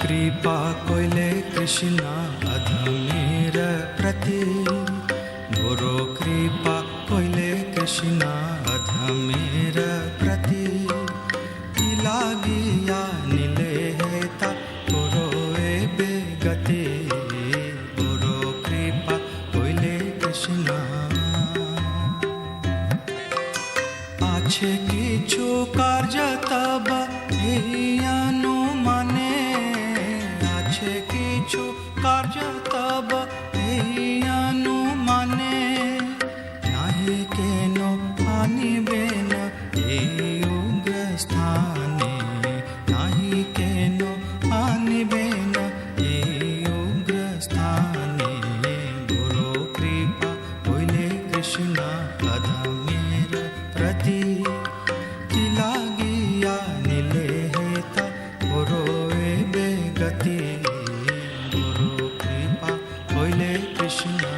कृपा कोइले कृष्णा अधमेर प्रति गुरु कृपा कोइले कृष्णा अधमेर प्रति लागिया नीले हेता गुरु एबे गति गुरु कृपा कोइले कृष्णा आछे किछु कार्य तब अनुमाने आछे किछु कार्य तब अनुमाने नाही केनो आनिबेन उग्र स्थाने नाही केनो आनिबेन उग्र स्थाने गुरु कृपा कोइले कृष्णा अधमेर प्रति लागिया नीले हेता गुरु एबे गति गुरु कृपा कोइले कृष्णा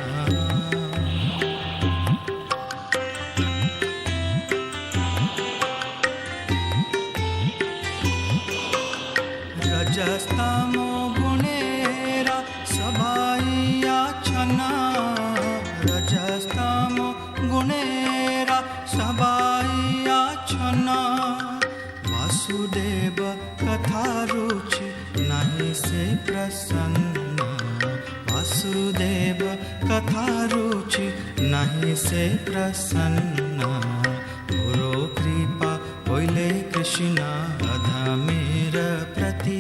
रजस्तमो गुणेरा सभाइया छना रजस्तमो गुणेरा सभाइया छना वासुदेव कथा रुचि नहीं से प्रसन्न वासुदेव कथा रुचि नहीं से प्रसन्न गुरु कृपा कोइले कृष्णा अधमेर प्रति